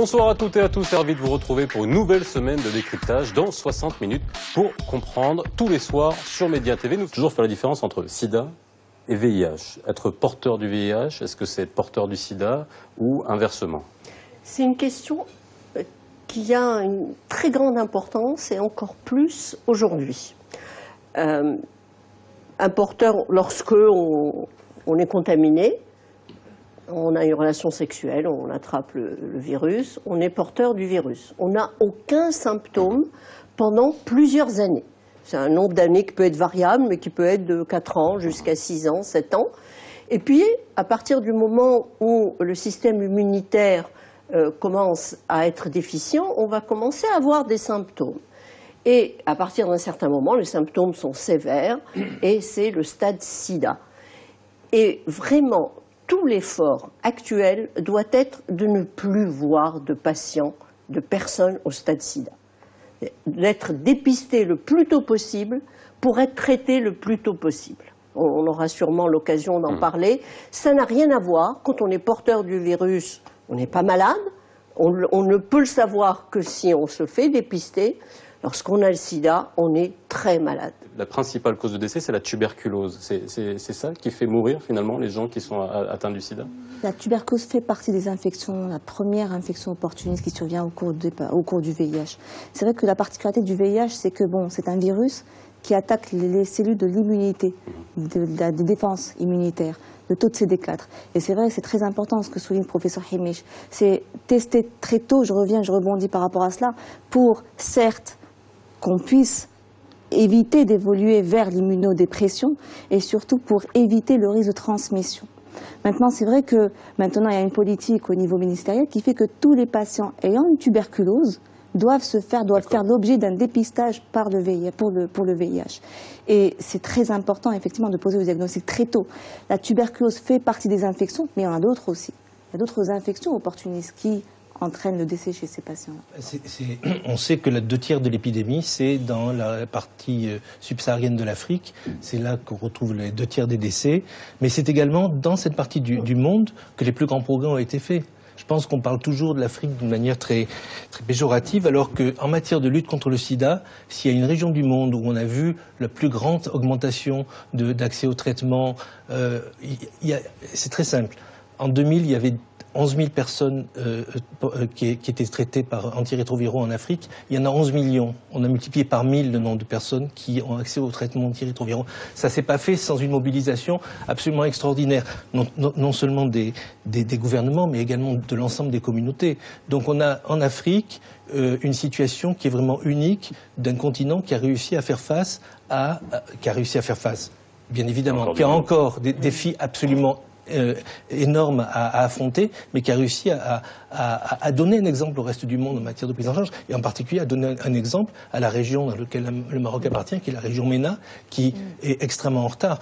Bonsoir à toutes et à tous, ravi de vous retrouver pour une nouvelle semaine de décryptage dans 60 minutes pour comprendre tous les soirs sur Média TV. Nous toujours faire la différence entre sida et VIH. Être porteur du VIH, est-ce que c'est être porteur du sida ou inversement? C'est une question qui a une très grande importance et encore plus aujourd'hui. Un porteur, lorsque on est contaminé, on a une relation sexuelle, on attrape le virus, on est porteur du virus. On n'a aucun symptôme pendant plusieurs années. C'est un nombre d'années qui peut être variable, mais qui peut être de 4 ans jusqu'à 6 ans, 7 ans. Et puis, à partir du moment où le système immunitaire commence à être déficient, on va commencer à avoir des symptômes. Et à partir d'un certain moment, les symptômes sont sévères et c'est le stade sida. Et vraiment, tout l'effort actuel doit être de ne plus voir de patients, de personnes au stade sida. D'être dépisté le plus tôt possible pour être traité le plus tôt possible. On aura sûrement l'occasion d'en parler. Ça n'a rien à voir. Quand on est porteur du virus, on n'est pas malade. On ne peut le savoir que si on se fait dépister. Lorsqu'on a le sida, on est très malade. La principale cause de décès, c'est la tuberculose. C'est ça qui fait mourir finalement les gens qui sont atteints du sida? La tuberculose fait partie des infections, la première infection opportuniste qui survient au cours du VIH. C'est vrai que la particularité du VIH, c'est que c'est un virus qui attaque les cellules de l'immunité, de la défense immunitaire, de taux de CD4. Et c'est vrai, c'est très important ce que souligne le professeur Himish. C'est tester très tôt, je rebondis par rapport à cela, pour certes qu'on puisse éviter d'évoluer vers l'immunodépression et surtout pour éviter le risque de transmission. Maintenant, c'est vrai que maintenant il y a une politique au niveau ministériel qui fait que tous les patients ayant une tuberculose doivent faire l'objet d'un dépistage pour le VIH. Et c'est très important effectivement de poser le diagnostic très tôt. La tuberculose fait partie des infections, mais il y en a d'autres aussi. Il y a d'autres infections opportunistes qui entraîne le décès chez ces patients. On sait que les 2/3 de l'épidémie, c'est dans la partie subsaharienne de l'Afrique. C'est là qu'on retrouve les 2/3 des décès. Mais c'est également dans cette partie du monde que les plus grands progrès ont été faits. Je pense qu'on parle toujours de l'Afrique d'une manière très, très péjorative, alors qu'en matière de lutte contre le sida, s'il y a une région du monde où on a vu la plus grande augmentation d'accès au traitement, c'est très simple. En 2000, il y avait 11 000 personnes qui étaient traitées par antirétroviraux en Afrique. Il y en a 11 millions. On a multiplié par 1000 le nombre de personnes qui ont accès au traitement antirétroviraux. Ça ne s'est pas fait sans une mobilisation absolument extraordinaire, non seulement des gouvernements, mais également de l'ensemble des communautés. Donc on a en Afrique une situation qui est vraiment unique d'un continent qui a réussi à faire face bien évidemment, qui a encore des défis absolument énorme à affronter, mais qui a réussi à donner un exemple au reste du monde en matière de prise en charge, et en particulier à donner un exemple à la région dans laquelle le Maroc appartient, qui est la région MENA, qui est extrêmement en retard.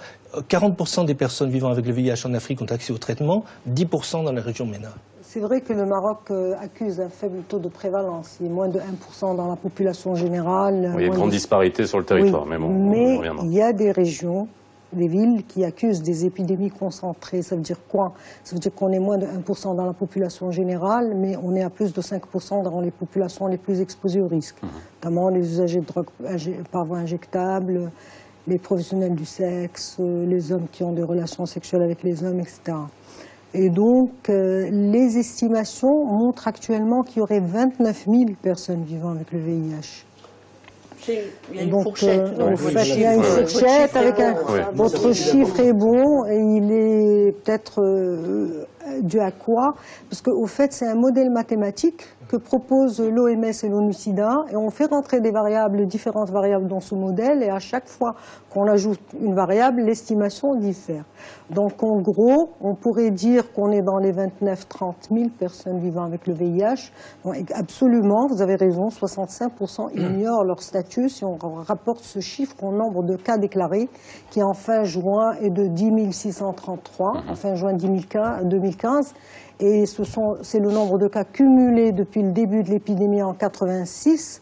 40% des personnes vivant avec le VIH en Afrique ont accès au traitement, 10% dans la région MENA. C'est vrai que le Maroc accuse un faible taux de prévalence, il y a moins de 1% dans la population générale. Oui, il y a une grande disparité sur le territoire, oui, mais il y a des régions, des villes qui accusent des épidémies concentrées. Ça veut dire quoi? Ça veut dire qu'on est moins de 1% dans la population générale, mais on est à plus de 5% dans les populations les plus exposées au risque. Notamment les usagers de drogue par voie injectable, les professionnels du sexe, les hommes qui ont des relations sexuelles avec les hommes, etc. Et donc, les estimations montrent actuellement qu'il y aurait 29 000 personnes vivant avec le VIH. Il y a une fourchette. Il y a une fourchette avec votre chiffre est bon et il est peut-être dû à quoi? Parce qu'au fait, c'est un modèle mathématique que propose l'OMS et l'ONU-SIDA et on fait rentrer des variables, différentes variables dans ce modèle et à chaque fois qu'on ajoute une variable, l'estimation diffère. Donc en gros, on pourrait dire qu'on est dans les 29-30 000 personnes vivant avec le VIH. Donc, absolument, vous avez raison, 65% ignorent leur statut si on rapporte ce chiffre au nombre de cas déclarés qui en fin juin est de 10 633, en fin juin 2015. Et c'est le nombre de cas cumulés depuis le début de l'épidémie en 86.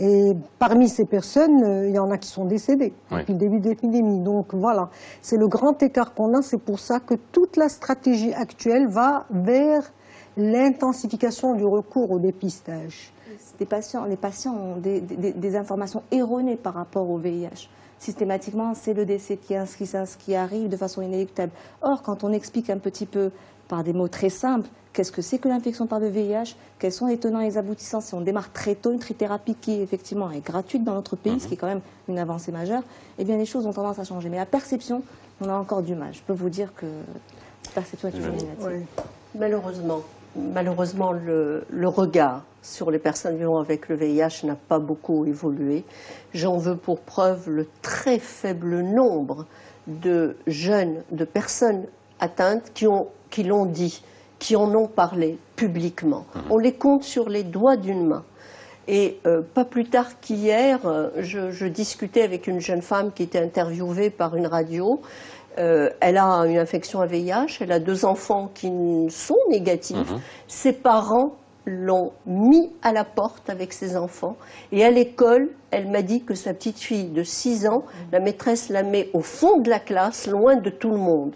Et parmi ces personnes, il y en a qui sont décédés depuis le début de l'épidémie. Donc voilà, c'est le grand écart qu'on a. C'est pour ça que toute la stratégie actuelle va vers l'intensification du recours au dépistage. Les patients ont des informations erronées par rapport au VIH. Systématiquement, c'est le décès qui arrive de façon inéluctable. Or, quand on explique un petit peu par des mots très simples, qu'est-ce que c'est que l'infection par le VIH, quels sont les tenants et les aboutissants, si on démarre très tôt une trithérapie qui effectivement est gratuite dans notre pays, ce qui est quand même une avancée majeure, eh bien les choses ont tendance à changer. Mais la perception, on a encore du mal. Je peux vous dire que la perception est toujours négative. Oui. Malheureusement, le regard sur les personnes vivant avec le VIH n'a pas beaucoup évolué. J'en veux pour preuve le très faible nombre de jeunes, de personnes atteintes qui l'ont dit, qui en ont parlé publiquement. On les compte sur les doigts d'une main. Et pas plus tard qu'hier, je discutais avec une jeune femme qui était interviewée par une radio. Elle a une infection à VIH, elle a 2 enfants qui sont négatifs. Ses parents l'ont mis à la porte avec ses enfants. Et à l'école, elle m'a dit que sa petite fille de 6 ans, la maîtresse la met au fond de la classe, loin de tout le monde.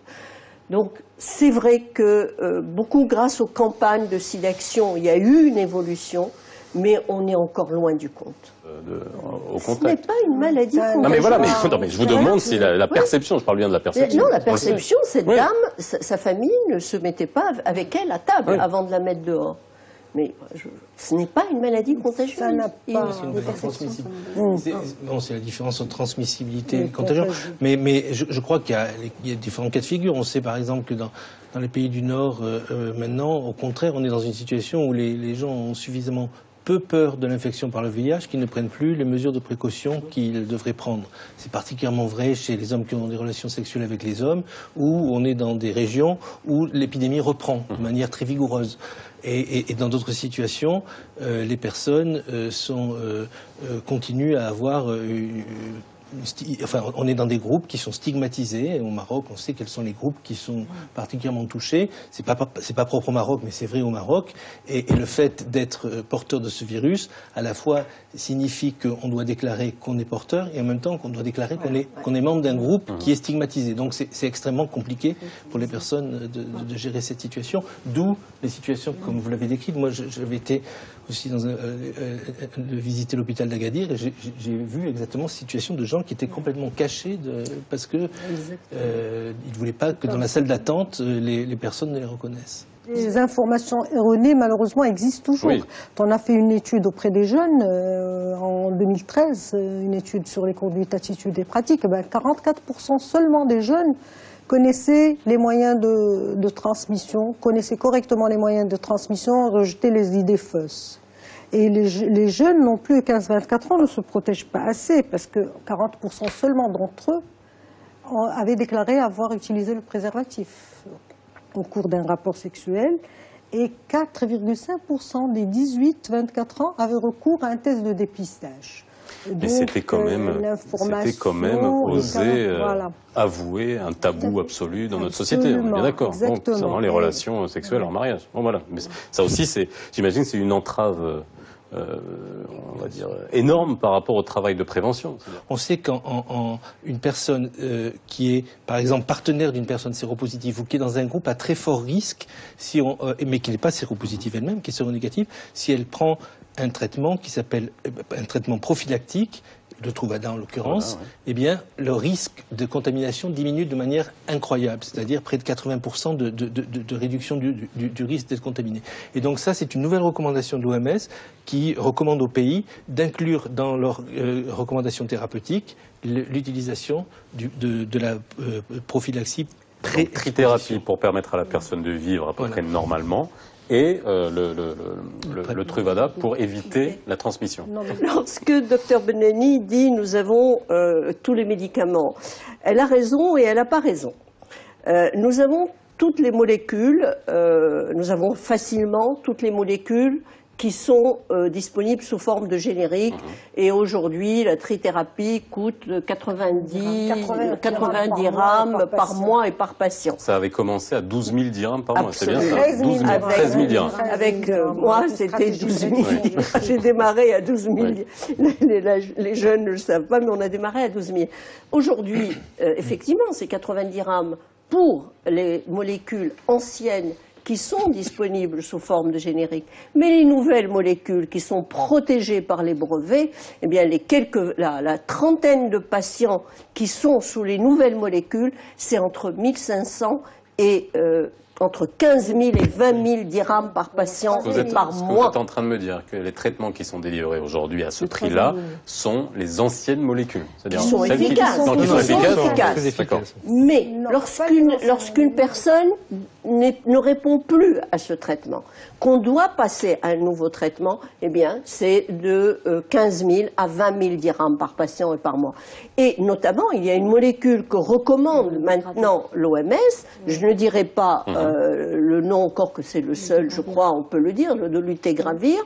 Donc c'est vrai que beaucoup, grâce aux campagnes de SIDAction, il y a eu une évolution, mais on est encore loin du compte. Ce n'est pas une maladie contagieuse. Non mais voilà, mais je vous demande si la perception, je parle bien de la perception. Non, la perception, cette dame, sa famille ne se mettait pas avec elle à table avant de la mettre dehors. Mais ce n'est pas une maladie contagieuse. Ça n'a pas c'est la différence entre transmissibilité et contagion. Mais je crois qu'il y a différents cas de figure. On sait par exemple que dans les pays du Nord, maintenant, au contraire, on est dans une situation où les gens ont suffisamment peu peur de l'infection par le VIH qu'ils ne prennent plus les mesures de précaution qu'ils devraient prendre. C'est particulièrement vrai chez les hommes qui ont des relations sexuelles avec les hommes, où on est dans des régions où l'épidémie reprend de manière très vigoureuse. Et dans d'autres situations, les personnes continuent à avoir... on est dans des groupes qui sont stigmatisés. Au Maroc, on sait quels sont les groupes qui sont particulièrement touchés. C'est pas propre au Maroc, mais c'est vrai au Maroc. Et le fait d'être porteur de ce virus, à la fois signifie qu'on doit déclarer qu'on est porteur et en même temps qu'on doit déclarer qu'on est membre d'un groupe qui est stigmatisé. Donc c'est extrêmement compliqué pour les personnes de gérer cette situation. D'où les situations comme vous l'avez décrite. Moi, j'avais été aussi visiter l'hôpital d'Agadir et j'ai vu exactement cette situation de gens qui étaient complètement cachés parce que ils ne voulaient pas que dans la salle d'attente, les personnes ne les reconnaissent. Les informations erronées, malheureusement, existent toujours. Oui. On a fait une étude auprès des jeunes en 2013, une étude sur les conduites, attitudes et pratiques. 44% seulement des jeunes connaissaient les moyens de transmission, connaissaient correctement les moyens de transmission, rejetaient les idées fausses. Et les jeunes non plus, 15-24 ans, ne se protègent pas assez, parce que 40% seulement d'entre eux avaient déclaré avoir utilisé le préservatif au cours d'un rapport sexuel, et 4,5% des 18-24 ans avaient recours à un test de dépistage. Mais c'était quand même osé avouer un tabou absolu dans notre société, on est bien d'accord. Concernant les relations sexuelles en mariage. Bon, voilà. Mais ça aussi, j'imagine, c'est une entrave, on va dire, énorme par rapport au travail de prévention. On sait qu'une personne qui est, par exemple, partenaire d'une personne séropositive ou qui est dans un groupe à très fort risque, mais qui n'est pas séropositive elle-même, qui est séronégative, si elle prend un traitement qui s'appelle un traitement prophylactique, le Truvada en l'occurrence, eh bien, le risque de contamination diminue de manière incroyable, c'est-à-dire près de 80% de réduction du risque d'être contaminé. Et donc ça, c'est une nouvelle recommandation de l'OMS qui recommande aux pays d'inclure dans leurs recommandations thérapeutiques l'utilisation de la prophylaxie trithérapie pour permettre à la personne de vivre à peu près normalement. Et le Truvada pour éviter la transmission. Lorsque Dr Beneni dit « nous avons tous les médicaments », elle a raison et elle n'a pas raison. Nous avons toutes les molécules, nous avons facilement toutes les molécules qui sont disponibles sous forme de générique. Et aujourd'hui, la trithérapie coûte 90 dirhams par mois et par patient. Ça avait commencé à 12 000 dirhams par mois, c'est bien ça? 13 000 dirhams. Avec moi, c'était 12 000. J'ai démarré à 12 000. Les jeunes ne le savent pas, mais on a démarré à 12 000. Aujourd'hui, effectivement, c'est 90 dirhams pour les molécules anciennes qui sont disponibles sous forme de générique. Mais les nouvelles molécules qui sont protégées par les brevets, eh bien la trentaine de patients qui sont sous les nouvelles molécules, c'est entre 1500 et entre 15 000 et 20 000 dirhams par patient et par mois. Ce que vous êtes en train de me dire, que les traitements qui sont délivrés aujourd'hui à ce prix-là sont les anciennes molécules. C'est-à-dire qui sont efficaces. Qui sont efficaces. Mais lorsqu'une personne ne répond plus à ce traitement, qu'on doit passer à un nouveau traitement, eh bien, c'est de 15 000 à 20 000 dirhams par patient et par mois. Et notamment, il y a une molécule que recommande maintenant l'OMS, je ne dirais pas le nom encore que c'est le seul, je crois, on peut le dire, le dolutegravir,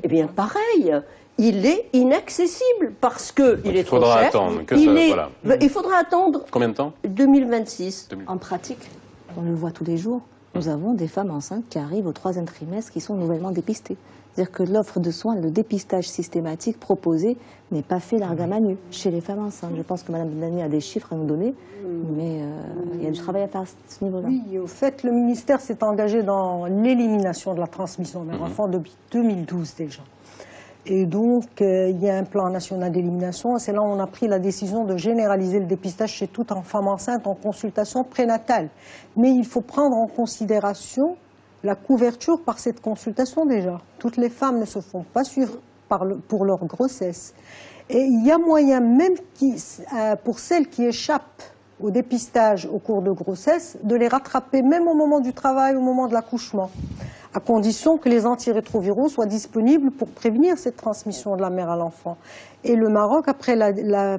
eh bien, pareil. Il est inaccessible parce qu'il est trop cher. Il faudra attendre. Combien de temps? 2026. En pratique, on le voit tous les jours, nous avons des femmes enceintes qui arrivent au 3e trimestre qui sont nouvellement dépistées. C'est-à-dire que l'offre de soins, le dépistage systématique proposé n'est pas fait largamanu chez les femmes enceintes. Je pense que Mme Benani a des chiffres à nous donner, mais il y a du travail à faire à ce niveau-là. Oui, au fait, le ministère s'est engagé dans l'élimination de la transmission mère-enfant depuis 2012 déjà. Et donc, il y a un plan national d'élimination. C'est là où on a pris la décision de généraliser le dépistage chez toute femme enceinte en consultation prénatale. Mais il faut prendre en considération la couverture par cette consultation déjà. Toutes les femmes ne se font pas suivre pour leur grossesse. Et il y a moyen, même pour celles qui échappent au dépistage au cours de grossesse, de les rattraper même au moment du travail, au moment de l'accouchement, à condition que les antirétroviraux soient disponibles pour prévenir cette transmission de la mère à l'enfant. Et le Maroc, après, a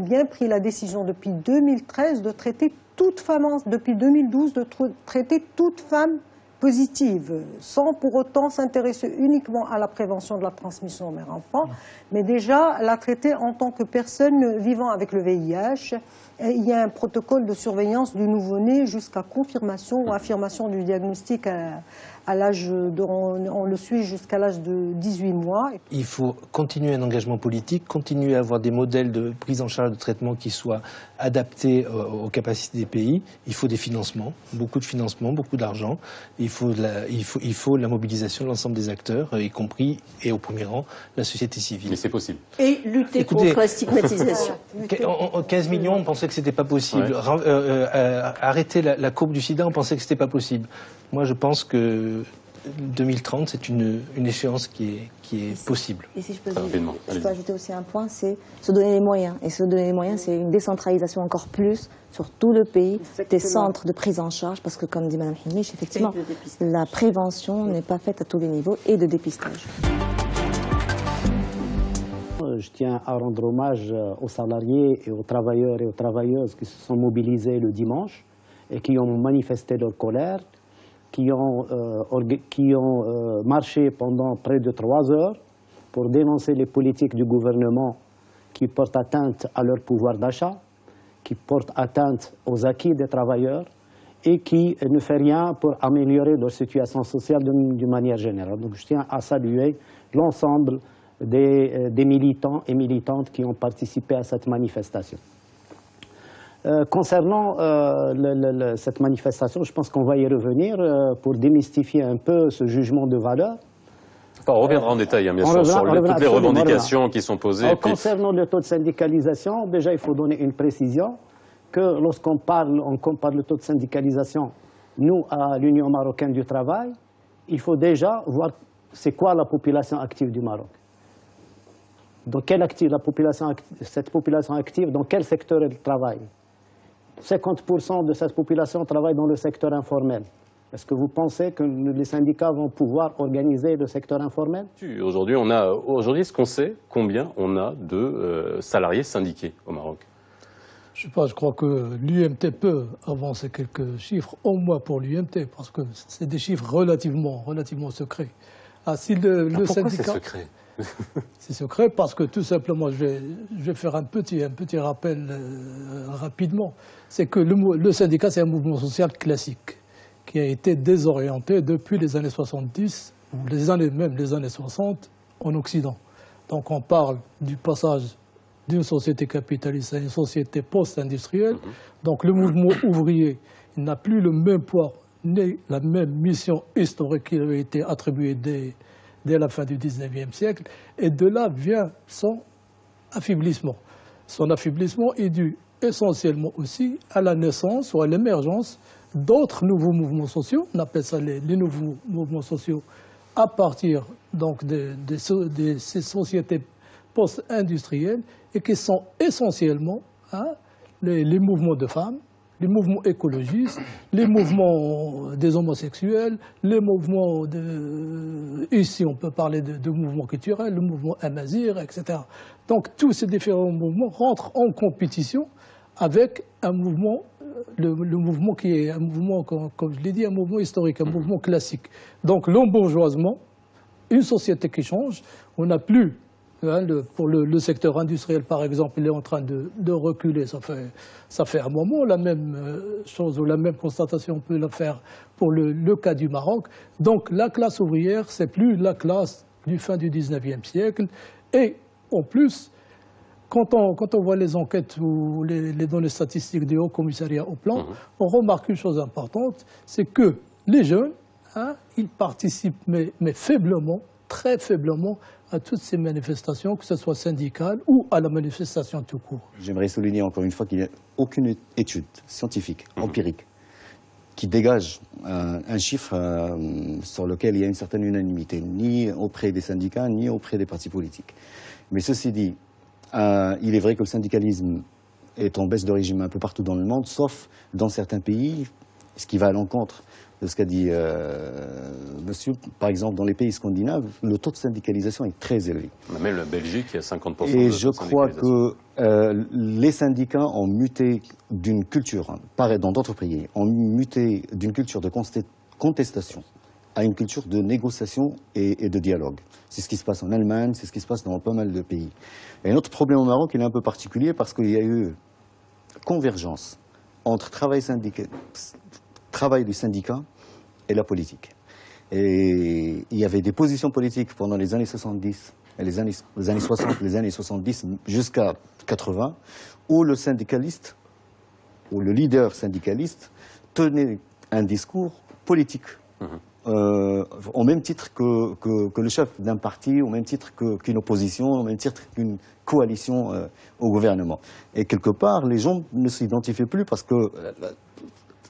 bien pris la décision depuis 2013 de traiter toute femme, depuis 2012, de traiter toute femme positive, sans pour autant s'intéresser uniquement à la prévention de la transmission mère-enfant, mais déjà la traiter en tant que personne vivant avec le VIH. Et il y a un protocole de surveillance du nouveau-né jusqu'à confirmation ou affirmation du diagnostic à l'âge on le suit jusqu'à l'âge de 18 mois. Il faut continuer un engagement politique, continuer à avoir des modèles de prise en charge de traitement qui soient adaptés aux capacités des pays. Il faut des financements, beaucoup de financements, beaucoup d'argent. Il faut la mobilisation de l'ensemble des acteurs, y compris, et au premier rang, la société civile. Mais c'est possible. Et lutter contre la stigmatisation. 15 millions, on pensait que c'était pas possible. Ouais. Arrêter la courbe du sida, on pensait que c'était pas possible. Moi, je pense que 2030, c'est une échéance qui est possible. Et si je peux ajouter aussi un point, c'est se donner les moyens. Et se donner les moyens, c'est une décentralisation encore plus sur tout le pays, des centres de prise en charge, parce que comme dit Mme Himich, effectivement, la prévention n'est pas faite à tous les niveaux, et de dépistage. Je tiens à rendre hommage aux salariés et aux travailleurs et aux travailleuses qui se sont mobilisés le dimanche et qui ont manifesté leur colère, qui ont marché pendant près de 3 heures pour dénoncer les politiques du gouvernement qui portent atteinte à leur pouvoir d'achat, qui portent atteinte aux acquis des travailleurs et qui ne fait rien pour améliorer leur situation sociale d'une manière générale. Donc je tiens à saluer l'ensemble des militants et militantes qui ont participé à cette manifestation. Concernant cette manifestation, je pense qu'on va y revenir pour démystifier un peu ce jugement de valeur. Enfin, on reviendra en détail, hein, bien sûr, sur toutes les revendications qui sont posées. Concernant le taux de syndicalisation, déjà il faut donner une précision que lorsqu'on compare le taux de syndicalisation, nous, à l'Union marocaine du travail, il faut déjà voir c'est quoi la population active du Maroc. Dans quelle cette population active, dans quel secteur elle travaille? 50% de cette population travaille dans le secteur informel. Est-ce que vous pensez que les syndicats vont pouvoir organiser le secteur informel? Aujourd'hui, est-ce qu'on sait combien on a de salariés syndiqués au Maroc? Je sais pas, je crois que l'UMT peut avancer quelques chiffres, au moins pour l'UMT, parce que c'est des chiffres relativement secrets. Ah, si pourquoi c'est secret? C'est secret parce que tout simplement, je vais faire un petit rappel rapidement. C'est que le syndicat, c'est un mouvement social classique qui a été désorienté depuis les années 70, ou même les années 60 en Occident. Donc on parle du passage d'une société capitaliste à une société post-industrielle. Donc le mouvement ouvrier n'a plus le même poids n'ait la même mission historique qui lui a été attribuée dès la fin du XIXe siècle. Et de là vient son affaiblissement. Son affaiblissement est dû essentiellement aussi à la naissance ou à l'émergence d'autres nouveaux mouvements sociaux. On appelle ça les nouveaux mouvements sociaux à partir donc de ces sociétés post-industrielles et qui sont essentiellement les mouvements de femmes, les mouvements écologistes, les mouvements des homosexuels, les mouvements ici on peut parler de mouvements culturels, le mouvement Amazigh, etc. Donc tous ces différents mouvements rentrent en compétition avec un mouvement, le mouvement qui est un mouvement, comme je l'ai dit, un mouvement historique, un mouvement classique. Donc l'embourgeoisement, une société qui change, on n'a plus, pour le secteur industriel par exemple, il est en train de reculer, ça fait un moment, la même chose ou la même constatation on peut la faire pour le cas du Maroc. Donc la classe ouvrière, c'est plus la classe du fin du XIXe siècle et en plus, quand on voit les enquêtes ou les données statistiques du Haut Commissariat au Plan, on remarque une chose importante, c'est que les jeunes, ils participent, mais faiblement, très faiblement, à toutes ces manifestations, que ce soit syndicales ou à la manifestation tout court. J'aimerais souligner encore une fois qu'il n'y a aucune étude scientifique, empirique, qui dégage un chiffre sur lequel il y a une certaine unanimité, ni auprès des syndicats, ni auprès des partis politiques. Mais ceci dit, il est vrai que le syndicalisme est en baisse de régime un peu partout dans le monde, sauf dans certains pays, ce qui va à l'encontre de ce qu'a dit monsieur. Par exemple, dans les pays scandinaves, le taux de syndicalisation est très élevé. Même la Belgique, il y a 50% de Et je crois que les syndicats ont muté d'une culture, pareil dans d'autres pays, ont muté d'une culture de contestation à une culture de négociation et de dialogue. C'est ce qui se passe en Allemagne, c'est ce qui se passe dans pas mal de pays. Et notre problème au Maroc, il est un peu particulier parce qu'il y a eu convergence entre travail du syndicat et la politique. Et il y avait des positions politiques pendant les années 70, les années 60, les années 70 jusqu'à 80, où le syndicaliste, ou le leader syndicaliste, tenait un discours politique. Au même titre que le chef d'un parti, au même titre qu'une opposition, au même titre qu'une coalition au gouvernement. Et quelque part, les gens ne s'identifiaient plus parce que,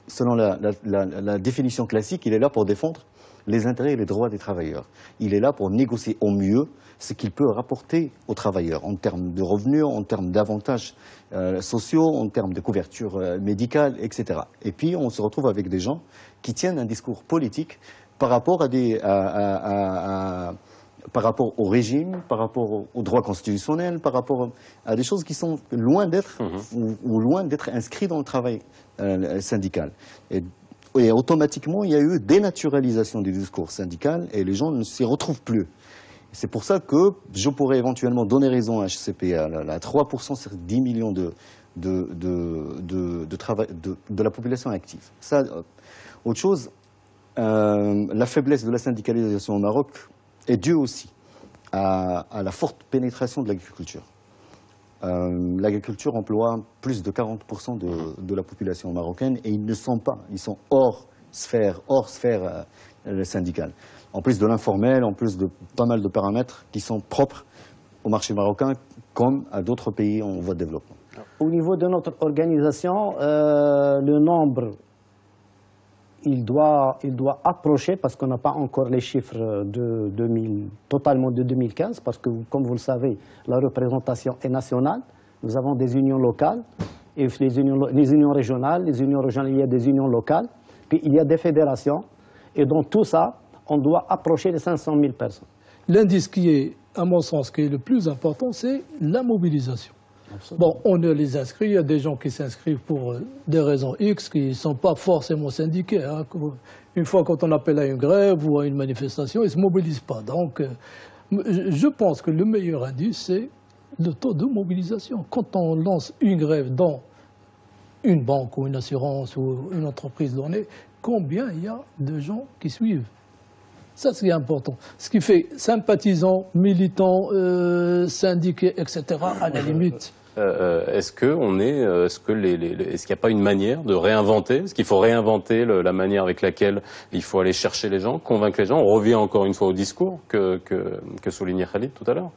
selon la définition classique, il est là pour défendre les intérêts et les droits des travailleurs. Il est là pour négocier au mieux ce qu'il peut rapporter aux travailleurs en termes de revenus, en termes d'avantages sociaux, en termes de couverture médicale, etc. Et puis on se retrouve avec des gens qui tiennent un discours politique par rapport par rapport au régime, par rapport aux droits constitutionnels, par rapport à des choses qui sont loin d'être ou loin d'être inscrites dans le travail syndical. Et automatiquement, il y a eu dénaturalisation du discours syndical et les gens ne s'y retrouvent plus. C'est pour ça que je pourrais éventuellement donner raison à HCP à 3% sur 10 millions de la population active. Ça, autre chose, la faiblesse de la syndicalisation au Maroc est due aussi à la forte pénétration de l'agriculture. L'agriculture emploie plus de 40% de la population marocaine et ils sont hors sphère syndicale. En plus de l'informel, en plus de pas mal de paramètres qui sont propres au marché marocain comme à d'autres pays en voie de développement. Au niveau de notre organisation, le nombre, il doit approcher, parce qu'on n'a pas encore les chiffres totalement de 2015, parce que, comme vous le savez, la représentation est nationale. Nous avons des unions locales, et les unions régionales, il y a des unions locales, puis il y a des fédérations, et dans tout ça, on doit approcher les 500 000 personnes. L'indice qui est, à mon sens, qui est le plus important, c'est la mobilisation. Bon, on les inscrit, il y a des gens qui s'inscrivent pour des raisons X, qui ne sont pas forcément syndiqués. Une fois quand on appelle à une grève ou à une manifestation, ils ne se mobilisent pas. Donc, je pense que le meilleur indice, c'est le taux de mobilisation. Quand on lance une grève dans une banque ou une assurance ou une entreprise donnée, combien il y a de gens qui suivent? Ça, c'est important. Ce qui fait sympathisants, militants, syndiqués, etc., à la limite, est-ce qu'il n'y a pas une manière de réinventer? Est-ce qu'il faut réinventer la manière avec laquelle il faut aller chercher les gens, convaincre les gens? On revient encore une fois au discours que soulignait Khalid tout à l'heure.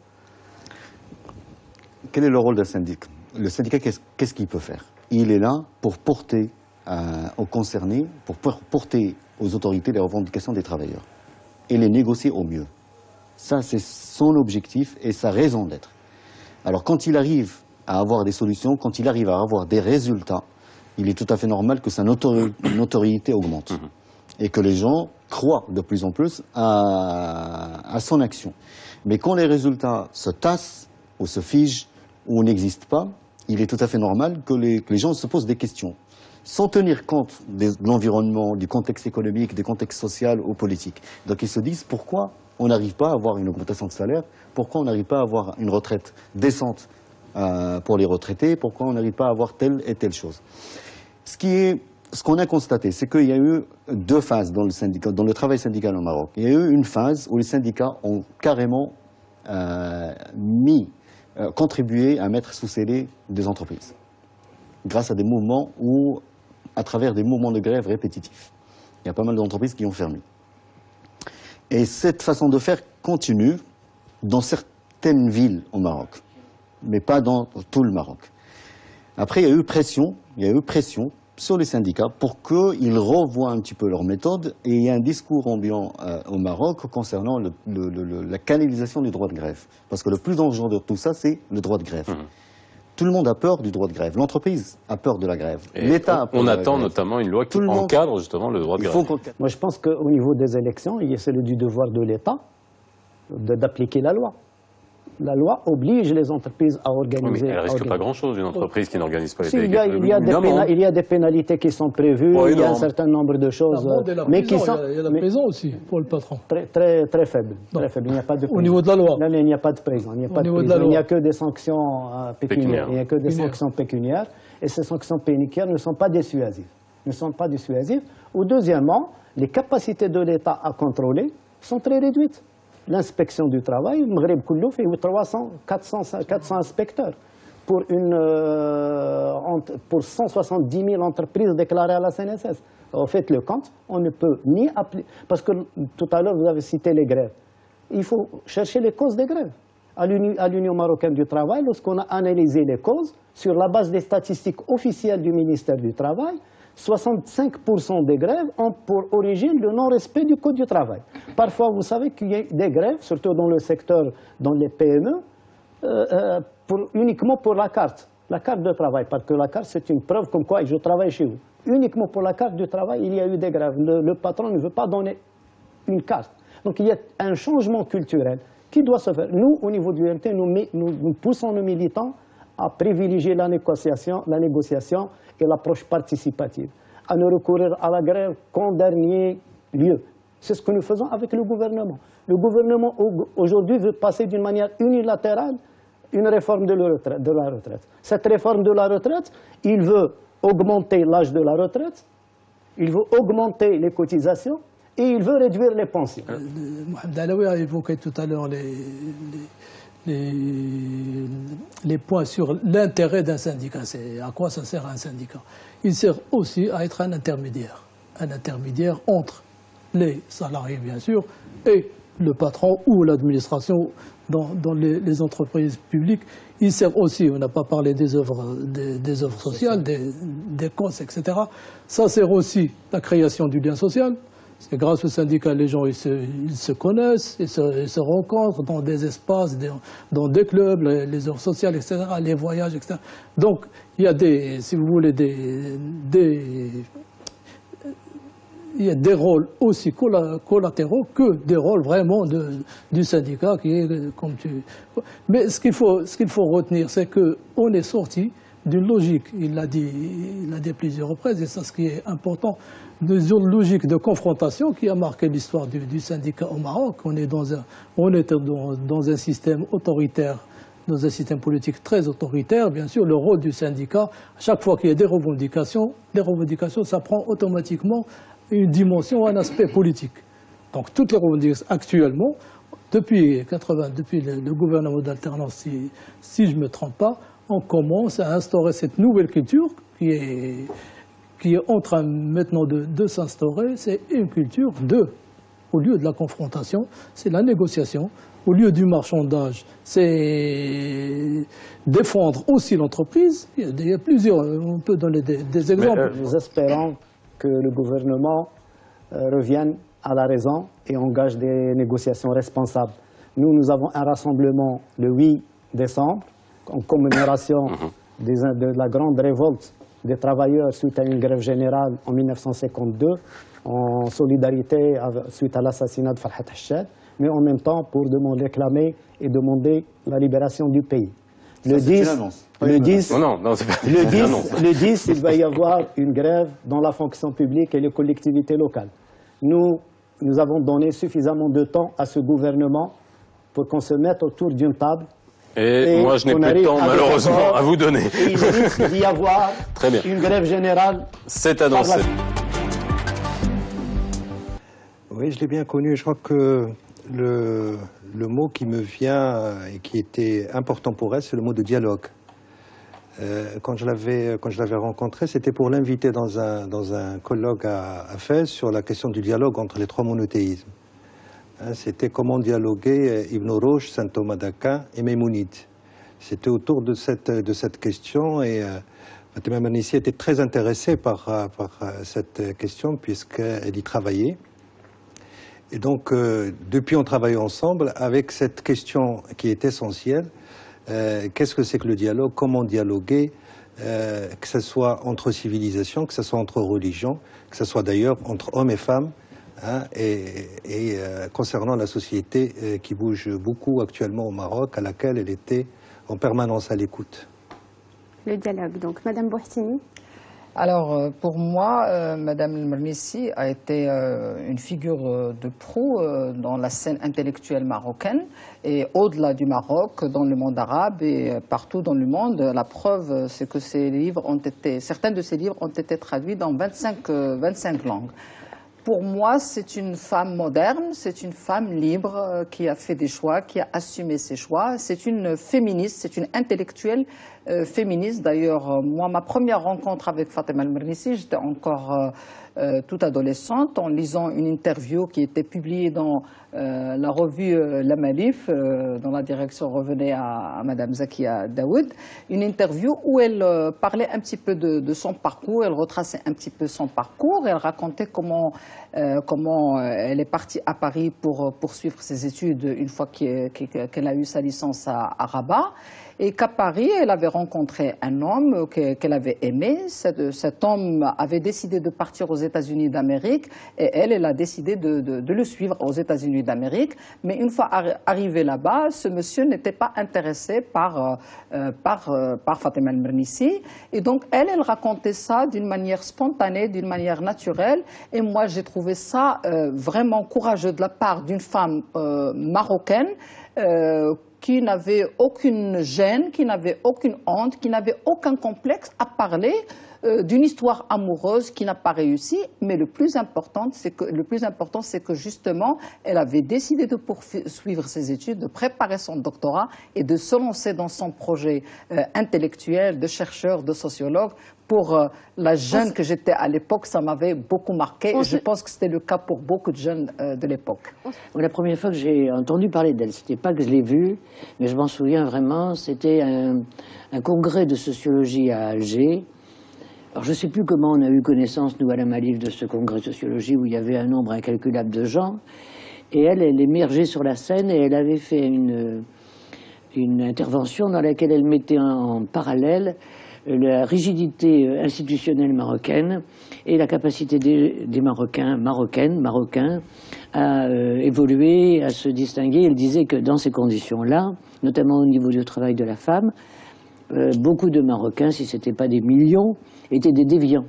Quel est le rôle d'un syndicat? Le syndicat, qu'est-ce qu'il peut faire? Il est là pour porter aux concernés, pour porter aux autorités les revendications des travailleurs et les négocier au mieux. Ça, c'est son objectif et sa raison d'être. Alors, quand il arrive à avoir des solutions, quand il arrive à avoir des résultats, il est tout à fait normal que sa notoriété augmente et que les gens croient de plus en plus à son action. Mais quand les résultats se tassent ou se figent ou n'existent pas, il est tout à fait normal que les gens se posent des questions, sans tenir compte de l'environnement, du contexte économique, du contexte social ou politique. Donc ils se disent pourquoi on n'arrive pas à avoir une augmentation de salaire, pourquoi on n'arrive pas à avoir une retraite décente pour les retraités, pourquoi on n'arrive pas à avoir telle et telle chose. Ce qu'on a constaté, c'est qu'il y a eu deux phases dans le travail syndical au Maroc. Il y a eu une phase où les syndicats ont carrément contribué à mettre sous scellé des entreprises, grâce à des mouvements ou à travers des mouvements de grève répétitifs. Il y a pas mal d'entreprises qui ont fermé. Et cette façon de faire continue dans certaines villes au Maroc, mais pas dans tout le Maroc. Après, il y a eu pression sur les syndicats pour qu'ils revoient un petit peu leur méthode, et il y a un discours ambiant au Maroc concernant la canalisation du droit de grève. Parce que le plus dangereux de tout ça, c'est le droit de grève. Tout le monde a peur du droit de grève. L'entreprise a peur de la grève. L'État a peur de la grève. On attend notamment une loi qui encadre justement le droit de grève. Moi, je pense qu'au niveau des élections, il y a celui du devoir de l'État d'appliquer la loi. La loi oblige les entreprises à organiser... Oui, mais elle risque pas grand-chose, une entreprise qui n'organise pas les il y a des pénalités qui sont prévues, il y a un certain nombre de choses... mais qui sont... Il y a la prison aussi pour le patron. Très faible. Il n'y a pas de prison. Au niveau de la loi. Non, il n'y a pas de prison. Il n'y a que des sanctions pécuniaires. Il n'y a que des sanctions pécuniaires. Et ces sanctions pécuniaires ne sont pas dissuasives. Ou deuxièmement, les capacités de l'État à contrôler sont très réduites. L'inspection du travail, le Maghreb Koulou fait 400 inspecteurs pour 170 000 entreprises déclarées à la CNSS. Au fait, le compte, on ne peut ni appliquer... Parce que tout à l'heure, vous avez cité les grèves. Il faut chercher les causes des grèves. À l'Union marocaine du travail, lorsqu'on a analysé les causes, sur la base des statistiques officielles du ministère du Travail, 65% des grèves ont pour origine le non-respect du Code du travail. Parfois, vous savez qu'il y a des grèves, surtout dans le secteur, dans les PME, uniquement pour la carte de travail, parce que la carte, c'est une preuve comme quoi je travaille chez vous. Uniquement pour la carte du travail, il y a eu des grèves. Le patron ne veut pas donner une carte. Donc il y a un changement culturel qui doit se faire. Nous, au niveau du MT, nous poussons nos militants à privilégier la négociation et l'approche participative, à ne recourir à la grève qu'en dernier lieu. C'est ce que nous faisons avec le gouvernement. Le gouvernement aujourd'hui veut passer d'une manière unilatérale une réforme de la retraite. Cette réforme de la retraite, il veut augmenter l'âge de la retraite, il veut augmenter les cotisations et il veut réduire les pensions. Mohamed Alaoui a évoqué tout à l'heure les points sur l'intérêt d'un syndicat. C'est à quoi ça sert un syndicat? Il sert aussi à être un intermédiaire entre les salariés, bien sûr, et le patron ou l'administration dans les entreprises publiques. Il sert aussi, on n'a pas parlé des œuvres sociales, des COS, etc. Ça sert aussi la création du lien social. C'est grâce au syndicat, les gens ils se connaissent, ils se rencontrent dans des espaces, dans des clubs, les œuvres sociales, etc., les voyages, etc. Donc, il y a si vous voulez, il y a des rôles aussi collatéraux que des rôles vraiment du syndicat qui est comme tu... Mais ce qu'il faut retenir, c'est qu'on est sorti d'une logique, il l'a dit plusieurs reprises, et c'est ce qui est important, d'une logique de confrontation qui a marqué l'histoire du syndicat au Maroc. On était dans un système autoritaire, dans un système politique très autoritaire. Bien sûr, le rôle du syndicat, à chaque fois qu'il y a des revendications, ça prend automatiquement une dimension, un aspect politique. Donc toutes les revendications actuellement, depuis le gouvernement d'alternance, si je ne me trompe pas, on commence à instaurer cette nouvelle culture qui est en train maintenant de s'instaurer. C'est une culture au lieu de la confrontation, c'est la négociation. Au lieu du marchandage, c'est défendre aussi l'entreprise. Il y a plusieurs, on peut donner des exemples. Nous espérons que le gouvernement revienne à la raison et engage des négociations responsables. Nous avons un rassemblement le 8 décembre en commémoration de la grande révolte des travailleurs suite à une grève générale en 1952, en solidarité suite à l'assassinat de Farhat Hachad, mais en même temps pour réclamer et demander la libération du pays. Le 10, il va y avoir une grève dans la fonction publique et les collectivités locales. Nous avons donné suffisamment de temps à ce gouvernement pour qu'on se mette autour d'une table. Et moi, je n'ai plus de temps, malheureusement, à vous donner. Et il risque d'y avoir une grève générale. C'est annoncé. Oui, je l'ai bien connu. Je crois que le mot qui me vient et qui était important pour elle, c'est le mot de dialogue. Quand je l'avais rencontré, c'était pour l'inviter dans un colloque à Fès sur la question du dialogue entre les trois monothéismes. C'était comment dialoguer Ibn Rushd, saint Thomas d'Aquin et Maïmonide. C'était autour de cette question et Fatima Mernissi était très intéressée par cette question puisqu'elle y travaillait. Et donc, depuis, on travaille ensemble avec cette question qui est essentielle. Qu'est-ce que c'est que le dialogue? Comment dialoguer? Que ce soit entre civilisations, que ce soit entre religions, que ce soit d'ailleurs entre hommes et femmes. Et concernant la société qui bouge beaucoup actuellement au Maroc, à laquelle elle était en permanence à l'écoute. Le dialogue, donc. Madame Bouhtini. Alors, pour moi, Madame Mernissi a été une figure de proue dans la scène intellectuelle marocaine et au-delà du Maroc, dans le monde arabe et partout dans le monde. La preuve, c'est que certains de ces livres ont été traduits dans 25 langues. Pour moi, c'est une femme moderne, c'est une femme libre qui a fait des choix, qui a assumé ses choix. C'est une féministe, c'est une intellectuelle féministe. D'ailleurs, moi, ma première rencontre avec Fatima Mernissi, j'étais encore toute adolescente, en lisant une interview qui était publiée dans la revue La Malif, dont la direction revenait à Madame Zakia Daoud, une interview où elle parlait un petit peu de son parcours, elle retraçait un petit peu son parcours, elle racontait comment elle est partie à Paris pour poursuivre ses études une fois qu'elle a eu sa licence à Rabat. Et qu'à Paris, elle avait rencontré un homme qu'elle avait aimé. Cet homme avait décidé de partir aux États-Unis d'Amérique et elle a décidé de le suivre aux États-Unis d'Amérique. Mais une fois arrivé là-bas, ce monsieur n'était pas intéressé par Fatima Mernissi. Et donc, elle racontait ça d'une manière spontanée, d'une manière naturelle. Et moi, j'ai trouvé ça vraiment courageux de la part d'une femme marocaine qui n'avait aucune gêne, qui n'avait aucune honte, qui n'avait aucun complexe à parler d'une histoire amoureuse qui n'a pas réussi. Mais le plus important, c'est que justement, elle avait décidé de poursuivre ses études, de préparer son doctorat et de se lancer dans son projet intellectuel de chercheur, de sociologue. Pour la jeune que j'étais à l'époque, ça m'avait beaucoup marqué. Et je pense que c'était le cas pour beaucoup de jeunes de l'époque. La première fois que j'ai entendu parler d'elle, c'était pas que je l'ai vue, mais je m'en souviens vraiment, c'était un congrès de sociologie à Alger. Alors je ne sais plus comment on a eu connaissance, nous, à la Malif, de ce congrès de sociologie où il y avait un nombre incalculable de gens. Et elle émergeait sur la scène et elle avait fait une intervention dans laquelle elle mettait en parallèle la rigidité institutionnelle marocaine et la capacité des Marocains à évoluer, à se distinguer. Elle disait que dans ces conditions-là, notamment au niveau du travail de la femme, beaucoup de Marocains, si ce n'était pas des millions, étaient des déviants.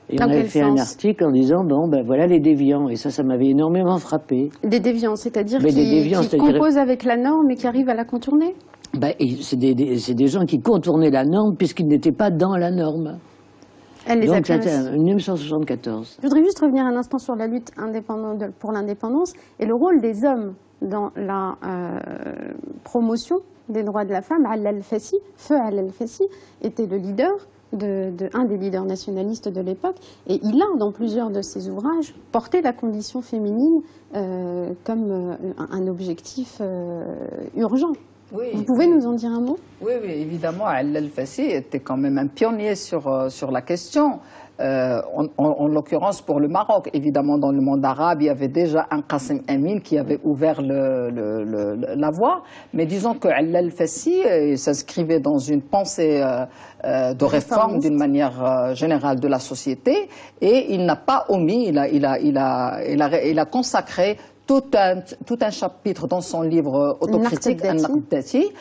Et on avait fait un article en disant, bon, ben voilà les déviants. Et ça m'avait énormément frappé. Des déviants, c'est-à-dire qui composent avec la norme et qui arrivent à la contourner? Ben, c'est des gens qui contournaient la norme puisqu'ils n'étaient pas dans la norme. Elle les Donc c'était en 1974. Je voudrais juste revenir un instant sur la lutte pour l'indépendance et le rôle des hommes dans la promotion des droits de la femme, Alla al-Fassi, Feu Alla al-Fassi, était le leader, un des leaders nationalistes de l'époque, et il a, dans plusieurs de ses ouvrages, porté la condition féminine comme un objectif urgent. Oui, vous pouvez nous en dire un mot? Oui, évidemment, Alla al-Fassi était quand même un pionnier sur la question. En l'occurrence pour le Maroc, évidemment dans le monde arabe, il y avait déjà un Qasem Amin qui avait ouvert la voie, mais disons que Alla al-Fassi s'inscrivait dans une pensée de réforme d'une manière générale de la société, et il n'a pas omis, il a consacré tout un chapitre dans son livre autocritique, An-Naqd-Dati,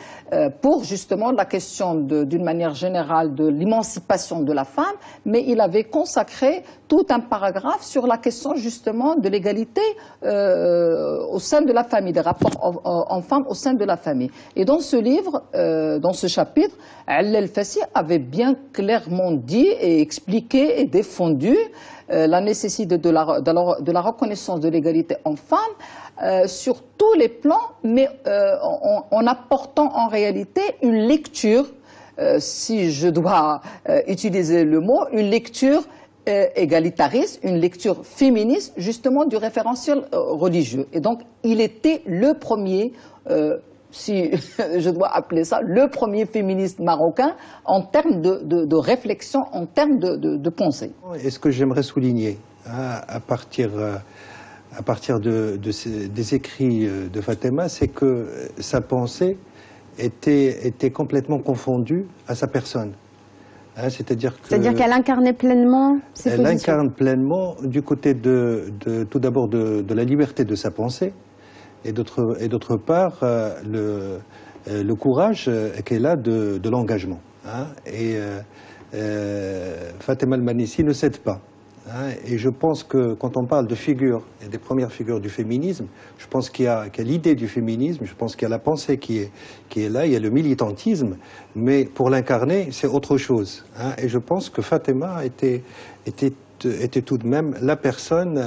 pour justement la question d'une manière générale de l'émancipation de la femme, mais il avait consacré tout un paragraphe sur la question justement de l'égalité au sein de la famille, des rapports hommes-femmes au sein de la famille. Et dans ce livre, dans ce chapitre, Alla al-Fassi avait bien clairement dit et expliqué et défendu la nécessité de la reconnaissance de l'égalité homme-femme sur tous les plans, mais en apportant en réalité une lecture, si je dois utiliser le mot, une lecture égalitariste, une lecture féministe, justement du référentiel religieux. Et donc, il était le premier, si je dois appeler ça, le premier féministe marocain en termes de réflexion, en termes de pensée. Et ce que j'aimerais souligner, à partir des écrits de Fatema, c'est que sa pensée était complètement confondue à sa personne. C'est-à-dire qu'elle incarnait pleinement ses positions. Elle incarne pleinement du côté tout d'abord de la liberté de sa pensée, et d'autre part le courage qu'elle a de l'engagement. Et Fatema al-Mernissi ne cède pas. Et je pense que quand on parle de figures, et des premières figures du féminisme, je pense qu'il y a l'idée du féminisme, je pense qu'il y a la pensée qui est là, il y a le militantisme, mais pour l'incarner, c'est autre chose. Et je pense que Fatema était tout de même la personne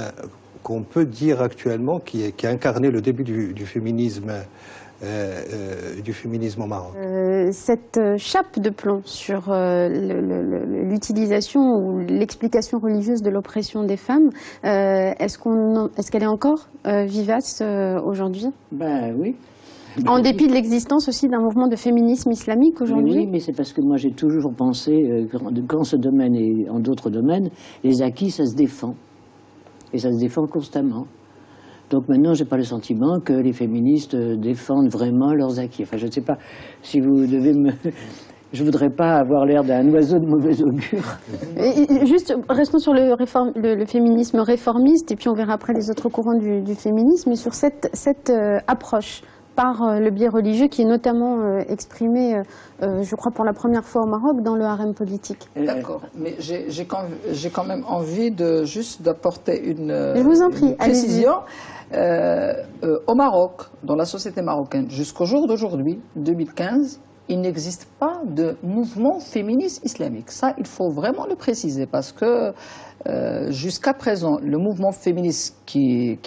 qu'on peut dire actuellement qui a incarné le début du féminisme au Maroc. Cette chape de plomb sur l'utilisation ou l'explication religieuse de l'oppression des femmes, est-ce qu'elle est encore vivace aujourd'hui? Ben oui. En dépit de l'existence aussi d'un mouvement de féminisme islamique aujourd'hui? Oui, mais c'est parce que moi j'ai toujours pensé qu'en ce domaine et en d'autres domaines, les acquis, ça se défend. Et ça se défend constamment. Donc maintenant, je n'ai pas le sentiment que les féministes défendent vraiment leurs acquis. Enfin, je ne sais pas si vous devez me... Je ne voudrais pas avoir l'air d'un oiseau de mauvais augure. Et juste, restons sur le féminisme réformiste, et puis on verra après les autres courants du féminisme, et sur cette approche par le biais religieux qui est notamment exprimé, je crois pour la première fois au Maroc, dans le harem politique. D'accord, mais j'ai quand même envie juste d'apporter une précision. Au Maroc, dans la société marocaine, jusqu'au jour d'aujourd'hui, 2015, il n'existe pas de mouvement féministe islamique. Ça, il faut vraiment le préciser, parce que jusqu'à présent, le mouvement féministe qui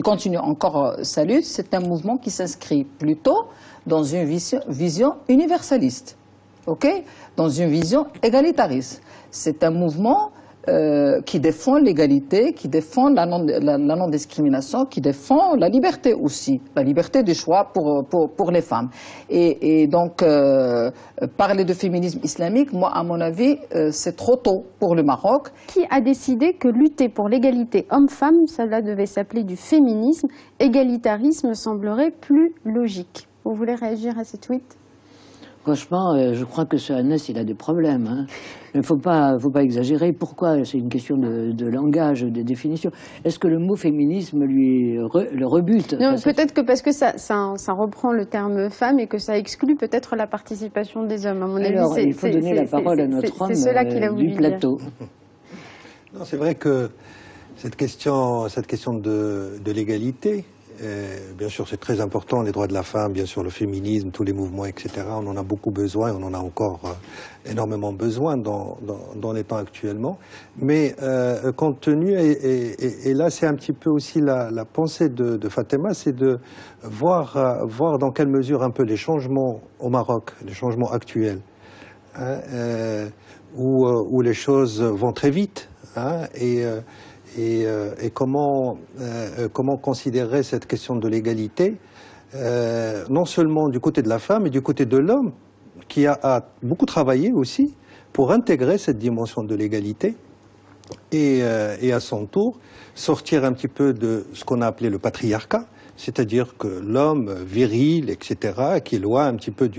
continue encore sa lutte, c'est un mouvement qui s'inscrit plutôt dans une vision universaliste, dans une vision égalitariste. C'est un mouvement qui défend l'égalité, qui défend la non-discrimination, qui défend la liberté aussi, la liberté du choix pour les femmes. Et donc, parler de féminisme islamique, moi, à mon avis, c'est trop tôt pour le Maroc. Qui a décidé que lutter pour l'égalité homme-femme, cela devait s'appeler du féminisme? Égalitarisme semblerait plus logique. Vous voulez réagir à ce tweet? Franchement, je crois que ce Anas, il a des problèmes. Il ne faut pas exagérer. Pourquoi? C'est une question de langage, de définition. Est-ce que le mot féminisme le rebute? Non, peut-être que parce que ça reprend le terme femme et que ça exclut peut-être la participation des hommes. À mon avis, il faut donner la parole à notre homme du plateau. Non, c'est vrai que cette question de l'égalité, Bien sûr, c'est très important, les droits de la femme, bien sûr, le féminisme, tous les mouvements, etc. On en a beaucoup besoin, on en a encore énormément besoin dans les temps actuellement. Mais compte tenu, et là c'est un petit peu aussi la pensée de Fatema, c'est de voir dans quelle mesure un peu les changements au Maroc, les changements actuels, hein, où les choses vont très vite, hein, et comment considérer cette question de l'égalité, non seulement du côté de la femme, mais du côté de l'homme, qui a beaucoup travaillé aussi pour intégrer cette dimension de l'égalité et à son tour sortir un petit peu de ce qu'on a appelé le patriarcat, c'est-à-dire que l'homme viril, etc., qui est loin un petit peu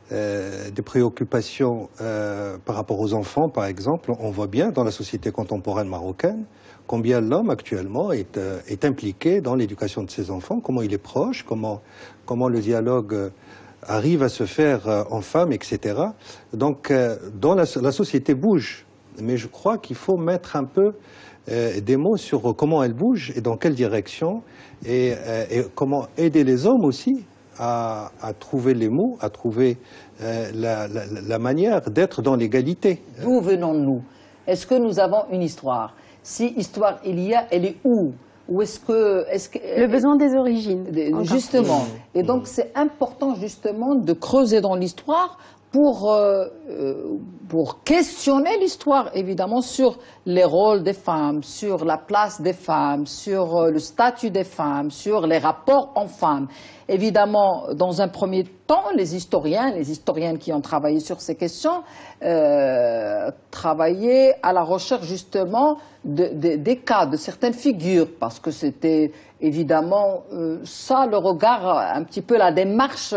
des préoccupations par rapport aux enfants, par exemple. On voit bien dans la société contemporaine marocaine combien l'homme actuellement est impliqué dans l'éducation de ses enfants, comment il est proche, comment le dialogue arrive à se faire en femme, etc. Donc la société bouge, mais je crois qu'il faut mettre un peu des mots sur comment elle bouge et dans quelle direction, et comment aider les hommes aussi à trouver les mots, à trouver la manière d'être dans l'égalité. D'où venons-nous? Est-ce que nous avons une histoire? Si histoire il y a, elle est où? Ou est-ce que le besoin des origines, justement. Et donc c'est important justement de creuser dans l'histoire pour questionner l'histoire, évidemment, sur les rôles des femmes, sur la place des femmes, sur le statut des femmes, sur les rapports en femmes. Évidemment, dans un premier temps, les historiennes qui ont travaillé sur ces questions, travaillaient à la recherche justement des cas, de certaines figures, parce que c'était évidemment ça le regard, un petit peu la démarche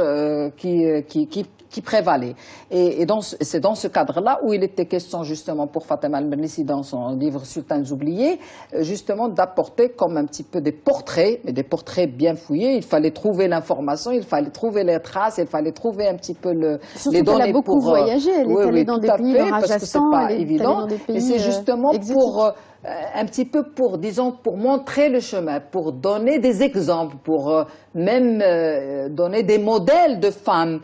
qui prévalait. Et c'est dans ce cadre-là où il était question justement pour Fatema Al-Mernissi dans son livre Sultanes oubliés, justement d'apporter comme un petit peu des portraits, mais des portraits bien fouillés. Il fallait trouver l'information, il fallait trouver les traces, il fallait trouver un petit peu les données. Elle a beaucoup voyagé, elle est allée dans des pays de Rajasthan, elle est allée dans des pays et c'est justement pour un petit peu pour, disons, pour montrer le chemin, pour donner des exemples, pour même donner des modèles de femmes.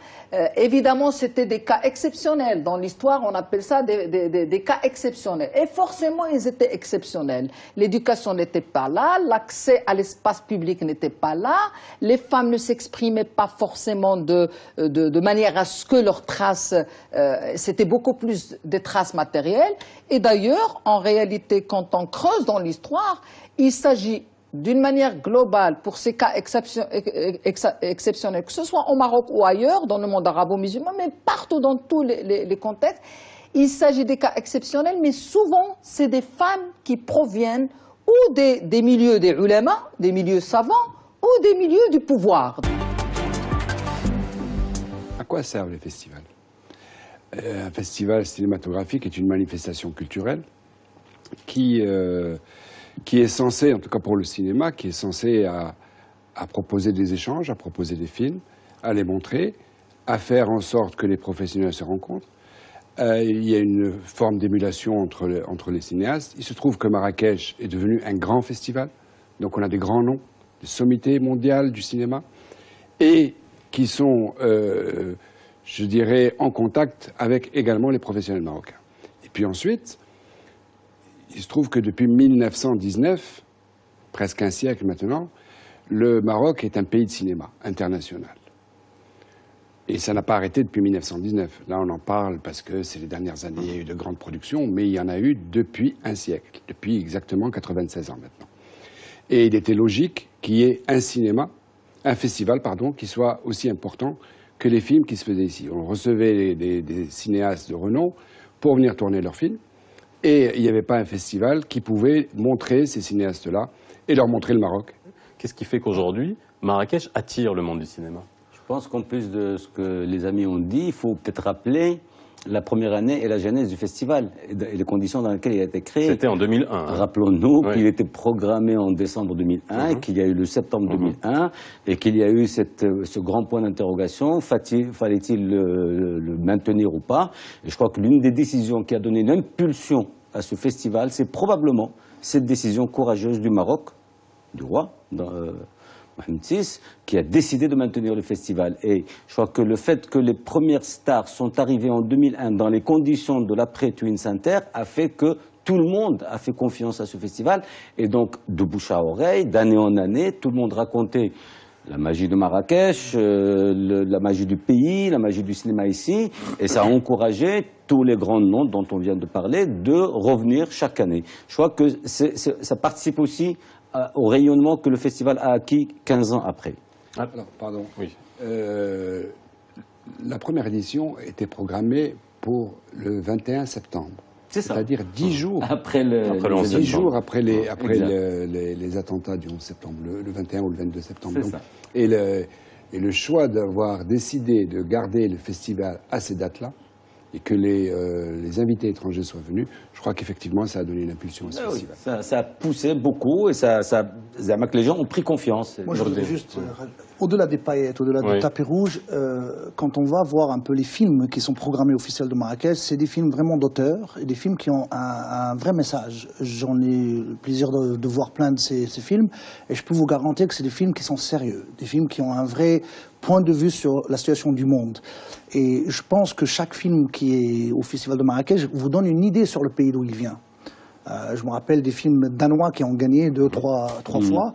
Évidemment, c'était des cas exceptionnels. Dans l'histoire, on appelle ça des cas exceptionnels. Et forcément, ils étaient exceptionnels. L'éducation n'était pas là, l'accès à l'espace public n'était pas là, les femmes ne s'exprimaient pas forcément de manière à ce que leurs traces, c'était beaucoup plus des traces matérielles. Et d'ailleurs, en réalité, quand on creuse dans l'histoire, il s'agit d'une manière globale, pour ces cas exceptionnels, que ce soit au Maroc ou ailleurs, dans le monde arabo-musulman, mais partout dans tous les contextes, il s'agit des cas exceptionnels, mais souvent, c'est des femmes qui proviennent ou des milieux des ulama, des milieux savants, ou des milieux du pouvoir. À quoi servent les festivals? Un festival cinématographique est une manifestation culturelle qui est censée, en tout cas pour le cinéma, qui est censée à proposer des échanges, à proposer des films, à les montrer, à faire en sorte que les professionnels se rencontrent. Il y a une forme d'émulation entre les cinéastes. Il se trouve que Marrakech est devenu un grand festival, donc on a des grands noms, des sommités mondiales du cinéma, et qui sont, je dirais, en contact avec également les professionnels marocains. Et puis ensuite, il se trouve que depuis 1919, presque un siècle maintenant, le Maroc est un pays de cinéma international. Et ça n'a pas arrêté depuis 1919. Là, on en parle parce que c'est les dernières années, il y a eu de grandes productions, mais il y en a eu depuis un siècle, depuis exactement 96 ans maintenant. Et il était logique qu'il y ait un festival, qui soit aussi important que les films qui se faisaient ici. On recevait des cinéastes de renom pour venir tourner leurs films. Et il n'y avait pas un festival qui pouvait montrer ces cinéastes-là et leur montrer le Maroc. Qu'est-ce qui fait qu'aujourd'hui, Marrakech attire le monde du cinéma? Je pense qu'en plus de ce que les amis ont dit, il faut peut-être rappeler la première année et la genèse du festival et les conditions dans lesquelles il a été créé. C'était en 2001. Hein. Rappelons-nous qu'il était programmé en décembre 2001, qu'il y a eu le septembre 2001 et qu'il y a eu ce grand point d'interrogation. Fallait-il le maintenir ou pas? Et je crois que l'une des décisions qui a donné une impulsion à ce festival, c'est probablement cette décision courageuse du Maroc du roi, Mohamed VI, qui a décidé de maintenir le festival. Et je crois que le fait que les premières stars sont arrivées en 2001 dans les conditions de l'après-Twin Center a fait que tout le monde a fait confiance à ce festival. Et donc, de bouche à oreille, d'année en année, tout le monde racontait la magie de Marrakech, la magie du pays, la magie du cinéma ici. Et ça a encouragé tous les grands noms dont on vient de parler de revenir chaque année. Je crois que ça participe aussi au rayonnement que le festival a acquis 15 ans après. Alors, pardon. Oui. La première édition était programmée pour le 21 septembre. C'est-à-dire 10 jours après les attentats du 11 septembre, le 21 ou le 22 septembre. Donc, ça. Et le choix d'avoir décidé de garder le festival à ces dates-là, et que les invités étrangers soient venus, je crois qu'effectivement, ça a donné une impulsion à ce festival. Oui, ça a poussé beaucoup et que les gens ont pris confiance. Moi, je voudrais juste, au-delà des paillettes, au-delà du tapis rouge, quand on va voir un peu les films qui sont programmés au Festival de Marrakech, c'est des films vraiment d'auteur et des films qui ont un vrai message. J'en ai le plaisir de voir plein de ces films et je peux vous garantir que c'est des films qui sont sérieux, des films qui ont un vrai point de vue sur la situation du monde. Et je pense que chaque film qui est au Festival de Marrakech vous donne une idée sur le pays d'où il vient. Je me rappelle des films danois qui ont gagné trois fois.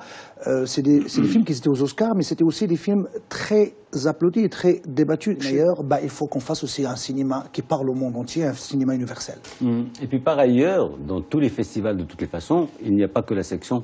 C'est des films qui étaient aux Oscars, mais c'était aussi des films très applaudis et très débattus. D'ailleurs, il faut qu'on fasse aussi un cinéma qui parle au monde entier, un cinéma universel. Et puis par ailleurs, dans tous les festivals de toutes les façons, il n'y a pas que la section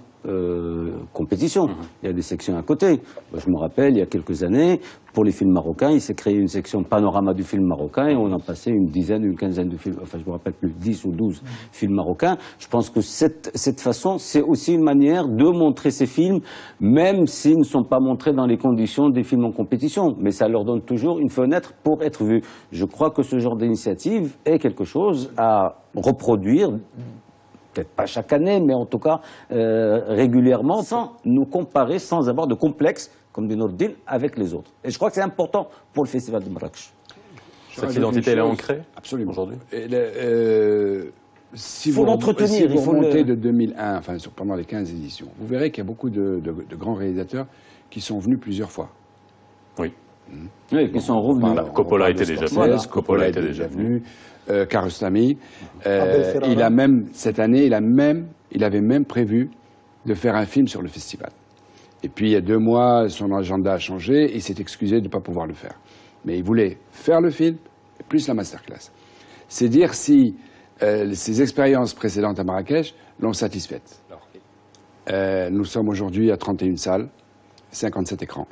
compétition. Il y a des sections à côté. Je me rappelle, il y a quelques années, pour les films marocains, il s'est créé une section panorama du film marocain et on en passait une dizaine, une quinzaine de films, enfin je me rappelle plus, 10 ou 12 films marocains. Je pense que cette façon, c'est aussi une manière de montrer ces films, même s'ils ne sont pas montrés dans les conditions des films en compétition. Mais ça leur donne toujours une fenêtre pour être vus. Je crois que ce genre d'initiative est quelque chose à reproduire, peut-être pas chaque année, mais en tout cas régulièrement, sans nous comparer, sans avoir de complexe, comme dit Nourdine, avec les autres. Et je crois que c'est important pour le Festival de Marrakech. Cette identité, elle est ancrée absolument aujourd'hui. Si vous remontez de 2001, enfin pendant les 15 éditions, vous verrez qu'il y a beaucoup de grands réalisateurs qui sont venus plusieurs fois. Oui. Oui, qui sont revenus. Coppola était déjà venu. Coppola était déjà venu. Kiarostami. Il a même, cette année, il avait même prévu de faire un film sur le festival. Et puis, il y a 2 mois, son agenda a changé et il s'est excusé de ne pas pouvoir le faire. Mais il voulait faire le film, plus la masterclass. C'est dire si ses expériences précédentes à Marrakech l'ont satisfaite. Nous sommes aujourd'hui à 31 salles, 57 écrans.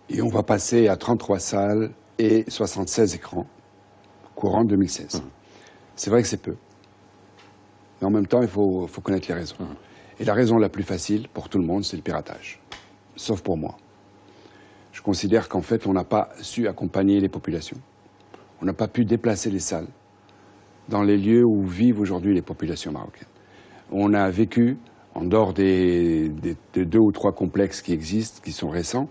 Et on va passer à 33 salles et 76 écrans, courant 2016. C'est vrai que c'est peu. Mais en même temps, il faut connaître les raisons. Et la raison la plus facile pour tout le monde, c'est le piratage. Sauf pour moi. Je considère qu'en fait, on n'a pas su accompagner les populations. On n'a pas pu déplacer les salles dans les lieux où vivent aujourd'hui les populations marocaines. On a vécu, en dehors des 2 ou 3 complexes qui existent, qui sont récents,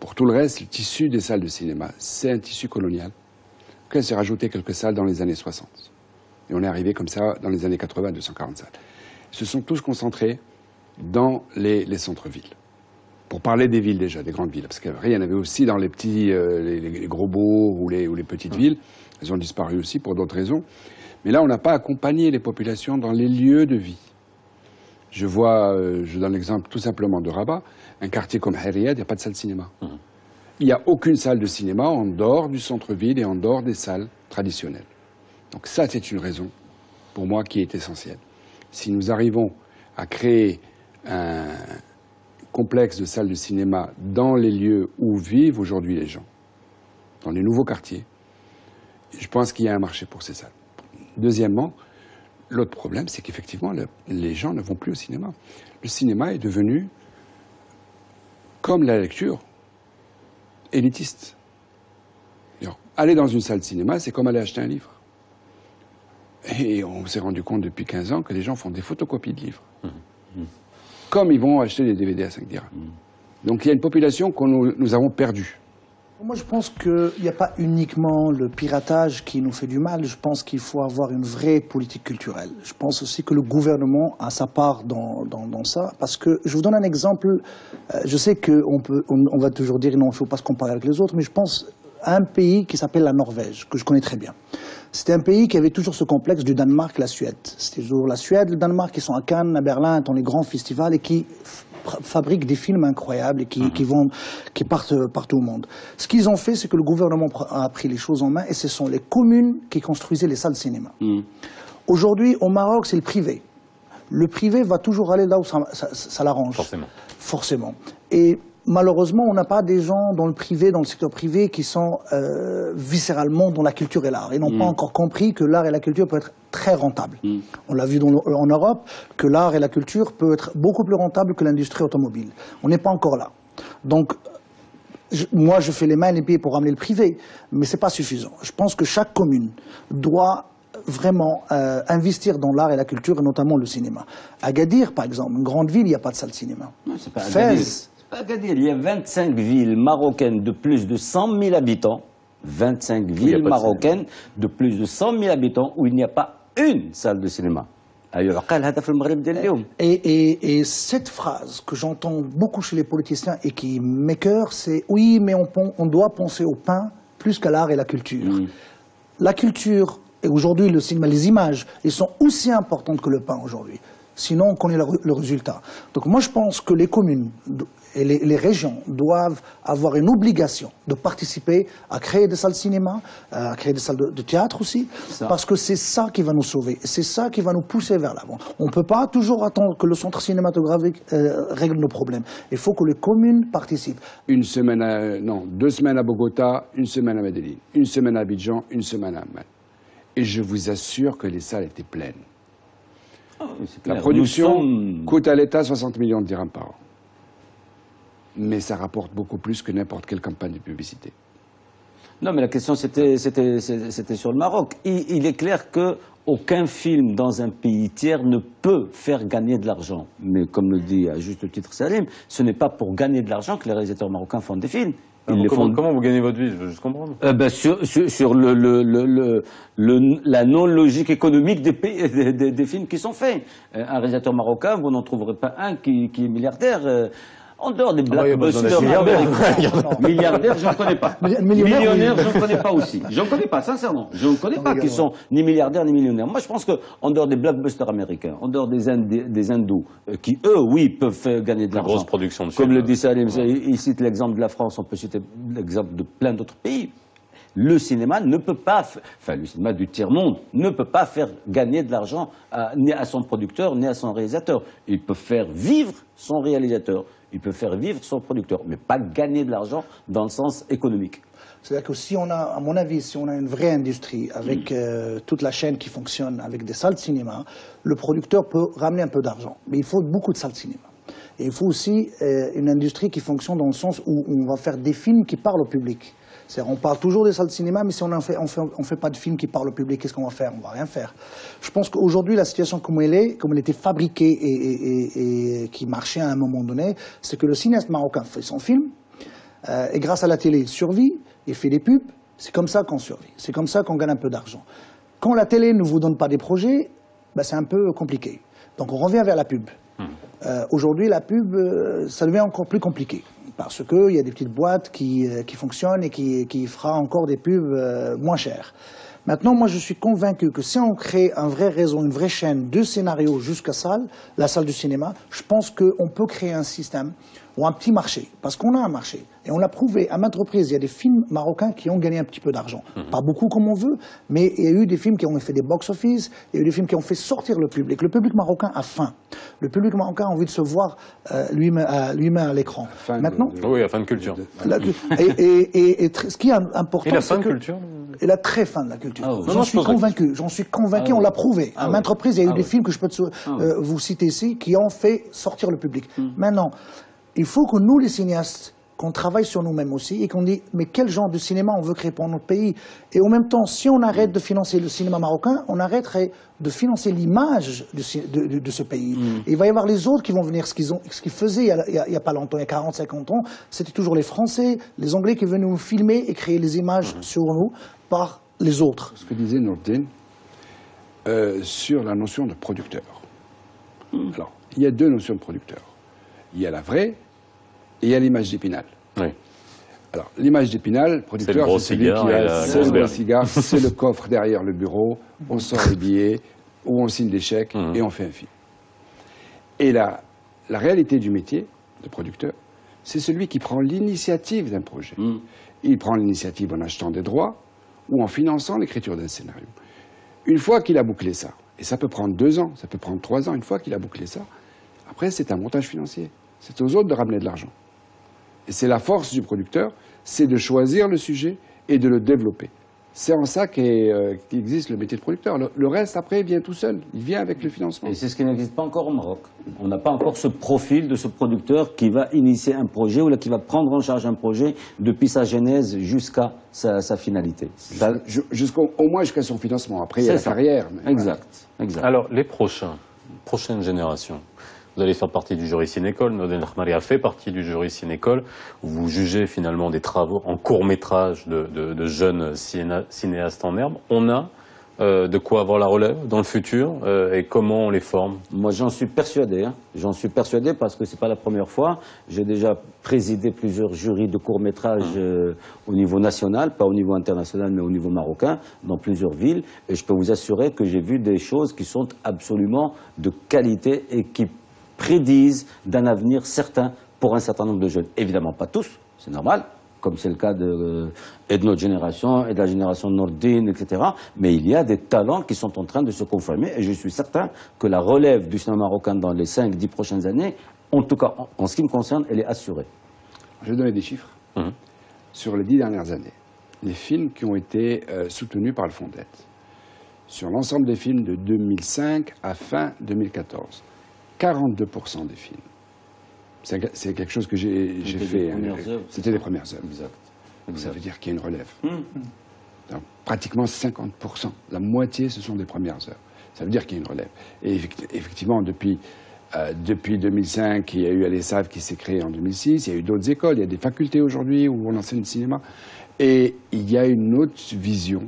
pour tout le reste, le tissu des salles de cinéma, c'est un tissu colonial. Il s'est rajouté quelques salles dans les années 60. Et on est arrivé comme ça dans les années 80 à 240 salles. Ils se sont tous concentrés dans les centres-villes. Pour parler des villes déjà, des grandes villes. Parce qu'il y en avait aussi dans les petits, les gros bourgs ou les petites villes. Elles ont disparu aussi pour d'autres raisons. Mais là, on n'a pas accompagné les populations dans les lieux de vie. Je donne l'exemple tout simplement de Rabat, un quartier comme Harriet, il n'y a pas de salle de cinéma. Il n'y a aucune salle de cinéma en dehors du centre-ville et en dehors des salles traditionnelles. Donc ça, c'est une raison, pour moi, qui est essentielle. Si nous arrivons à créer un complexe de salles de cinéma dans les lieux où vivent aujourd'hui les gens, dans les nouveaux quartiers, je pense qu'il y a un marché pour ces salles. Deuxièmement, l'autre problème, c'est qu'effectivement, les gens ne vont plus au cinéma. Le cinéma est devenu, comme la lecture, élitiste. Alors, aller dans une salle de cinéma, c'est comme aller acheter un livre. Et on s'est rendu compte depuis 15 ans que les gens font des photocopies de livres. Comme ils vont acheter des DVD à 5 dirhams. Donc il y a une population que nous avons perdue. Moi, je pense qu'il n'y a pas uniquement le piratage qui nous fait du mal. Je pense qu'il faut avoir une vraie politique culturelle. Je pense aussi que le gouvernement a sa part dans ça. Parce que, je vous donne un exemple. Je sais qu'on va toujours dire non, il ne faut pas se comparer avec les autres, mais je pense à un pays qui s'appelle la Norvège, que je connais très bien. C'était un pays qui avait toujours ce complexe du Danemark et la Suède. C'était toujours la Suède, le Danemark qui sont à Cannes, à Berlin, dans les grands festivals et qui fabriquent des films incroyables et qui partent partout au monde. Ce qu'ils ont fait, c'est que le gouvernement a pris les choses en main et ce sont les communes qui construisaient les salles de cinéma. Aujourd'hui, au Maroc, c'est le privé. Le privé va toujours aller là où ça l'arrange. Forcément. Et malheureusement, on n'a pas des gens dans le privé, dans le secteur privé, qui sont viscéralement dans la culture et l'art. Ils n'ont pas encore compris que l'art et la culture peuvent être très rentables. On l'a vu en Europe, que l'art et la culture peuvent être beaucoup plus rentables que l'industrie automobile. On n'est pas encore là. Donc, moi, je fais les mains et les pieds pour ramener le privé, mais ce n'est pas suffisant. Je pense que chaque commune doit vraiment investir dans l'art et la culture, et notamment le cinéma. Agadir, par exemple, une grande ville, il n'y a pas de salle de cinéma. Fès, Agadir, il y a 25 villes marocaines de plus de 100 000 habitants, 25 villes marocaines de plus de 100 000 habitants où il n'y a pas une salle de cinéma. Et cette phrase que j'entends beaucoup chez les politiciens et qui m'écœure, c'est « oui, mais on doit penser au pain plus qu'à l'art et la culture ». La culture, et aujourd'hui le cinéma, les images, elles sont aussi importantes que le pain aujourd'hui. Sinon, on connaît le résultat. Donc moi, je pense que les communes et les régions doivent avoir une obligation de participer à créer des salles de cinéma, à créer des salles de théâtre aussi, parce que c'est ça qui va nous sauver, c'est ça qui va nous pousser vers l'avant. On ne peut pas toujours attendre que le centre cinématographique règle nos problèmes. Il faut que les communes participent. 2 semaines à Bogota, 1 semaine à Medellín, 1 semaine à Abidjan, 1 semaine à Amman. Et je vous assure que les salles étaient pleines. La production coûte à l'État 60 millions de dirhams par an. Mais ça rapporte beaucoup plus que n'importe quelle campagne de publicité. Non, mais la question, c'était sur le Maroc. Il est clair qu'aucun film dans un pays tiers ne peut faire gagner de l'argent. Mais comme le dit à juste titre Salim, ce n'est pas pour gagner de l'argent que les réalisateurs marocains font des films. Comment vous gagnez votre vie? Je veux juste comprendre. Sur la non-logique économique des films qui sont faits. Un réalisateur marocain, vous n'en trouverez pas un qui est milliardaire. En dehors des blockbusters américains. Milliardaires, j'en connais pas. Millionnaires, j'en connais pas aussi. J'en connais pas, sincèrement. Je ne connais pas qui sont ni milliardaires ni millionnaires. Moi, je pense qu'en dehors des blockbusters américains, en dehors des hindous, qui eux, oui, peuvent faire gagner de l'argent. Grosse production de Comme le dit Salim, il cite l'exemple de la France, on peut citer l'exemple de plein d'autres pays. Le cinéma ne peut pas, le cinéma du tiers-monde ne peut pas faire gagner de l'argent ni à son producteur, ni à son réalisateur. Il peut faire vivre son réalisateur. Il peut faire vivre son producteur, mais pas gagner de l'argent dans le sens économique. C'est-à-dire que si on a, à mon avis, si on a une vraie industrie avec toute la chaîne qui fonctionne, avec des salles de cinéma, le producteur peut ramener un peu d'argent. Mais il faut beaucoup de salles de cinéma. Et il faut aussi une industrie qui fonctionne dans le sens où on va faire des films qui parlent au public. On parle toujours des salles de cinéma, mais si on ne fait pas de films qui parlent au public, qu'est-ce qu'on va faire? On ne va rien faire. Je pense qu'aujourd'hui, la situation comme elle était fabriquée et qui marchait à un moment donné, c'est que le cinéaste marocain fait son film, et grâce à la télé, il survit, il fait des pubs, c'est comme ça qu'on survit, c'est comme ça qu'on gagne un peu d'argent. Quand la télé ne vous donne pas des projets, c'est un peu compliqué. Donc on revient vers la pub. Aujourd'hui, la pub, ça devient encore plus compliqué. Parce qu'il y a des petites boîtes qui fonctionnent et qui fera encore des pubs moins chères. Maintenant, moi, je suis convaincu que si on crée un vrai réseau, une vraie chaîne de scénarios jusqu'à la salle du cinéma, je pense qu'on peut créer un système ou un petit marché. Parce qu'on a un marché. Et on l'a prouvé à maintes reprises. Il y a des films marocains qui ont gagné un petit peu d'argent. Pas beaucoup comme on veut, mais il y a eu des films qui ont fait des box-office, il y a eu des films qui ont fait sortir le public. Le public marocain a faim. Le public marocain a envie de se voir lui-même à l'écran. Maintenant, oui, la fin de culture. Et ce qui est important, c'est la fin de culture. Il a très faim de la culture. J'en suis convaincu, on l'a prouvé. À maintes reprises, il y a eu des films que je peux vous citer ici qui ont fait sortir le public. Maintenant, il faut que nous, les cinéastes, qu'on travaille sur nous-mêmes aussi et qu'on dit mais quel genre de cinéma on veut créer pour notre pays. Et en même temps, si on arrête de financer le cinéma marocain, on arrêterait de financer l'image de ce pays. Et il va y avoir les autres qui vont venir. Ce qu'ils faisaient il n'y a pas longtemps, il y a 40, 50 ans, c'était toujours les Français, les Anglais qui venaient nous filmer et créer les images sur nous par les autres. Ce que disait Nordine sur la notion de producteur. Alors, il y a deux notions de producteur. Il y a la vraie et il y a l'image d'Épinal. Oui. Alors, l'image d'Épinal, le producteur, c'est celui qui a le gros cigare, c'est le coffre derrière le bureau, on sort les billets, ou on signe des chèques et on fait un film. Et la réalité du métier de producteur, c'est celui qui prend l'initiative d'un projet. Il prend l'initiative en achetant des droits ou en finançant l'écriture d'un scénario. Une fois qu'il a bouclé ça, et ça peut prendre 2 ans, ça peut prendre 3 ans, une fois qu'il a bouclé ça, après c'est un montage financier. C'est aux autres de ramener de l'argent. Et c'est la force du producteur, c'est de choisir le sujet et de le développer. C'est en ça qu'existe le métier de producteur. Le reste, après, vient tout seul. Il vient avec le financement. Et c'est ce qui n'existe pas encore au Maroc. On n'a pas encore ce profil de ce producteur qui va initier un projet ou qui va prendre en charge un projet depuis sa genèse jusqu'à sa finalité. Au moins jusqu'à son financement. Après, il y a la carrière. Exact. Alors, les prochaines générations, vous allez faire partie du jury Cinécole. Nordine El-Ahmari a fait partie du jury Cinécole. Vous jugez finalement des travaux en court-métrage de jeunes cinéastes en herbe. On a de quoi avoir la relève dans le futur et comment on les forme? Moi, j'en suis persuadé. J'en suis persuadé parce que c'est pas la première fois. J'ai déjà présidé plusieurs jurys de court-métrage au niveau national, pas au niveau international, mais au niveau marocain, dans plusieurs villes. Et je peux vous assurer que j'ai vu des choses qui sont absolument de qualité et qui prédisent d'un avenir certain pour un certain nombre de jeunes. Évidemment pas tous, c'est normal, comme c'est le cas de notre génération et de la génération de Nordine, etc. Mais il y a des talents qui sont en train de se confirmer et je suis certain que la relève du cinéma marocain dans les 5-10 prochaines années, en tout cas en ce qui me concerne, elle est assurée. Je vais donner des chiffres. Sur les 10 dernières années, les films qui ont été soutenus par le Fondet, sur l'ensemble des films de 2005 à fin 2014, 42% des films. C'est quelque chose que j'ai fait. C'était les premières œuvres. Exact. Ça veut dire qu'il y a une relève. Donc, pratiquement 50%. La moitié, ce sont des premières œuvres. Ça veut dire qu'il y a une relève. Et effectivement, depuis 2005, il y a eu l'ESAV qui s'est créé en 2006. Il y a eu d'autres écoles. Il y a des facultés aujourd'hui où on enseigne le cinéma. Et il y a une autre vision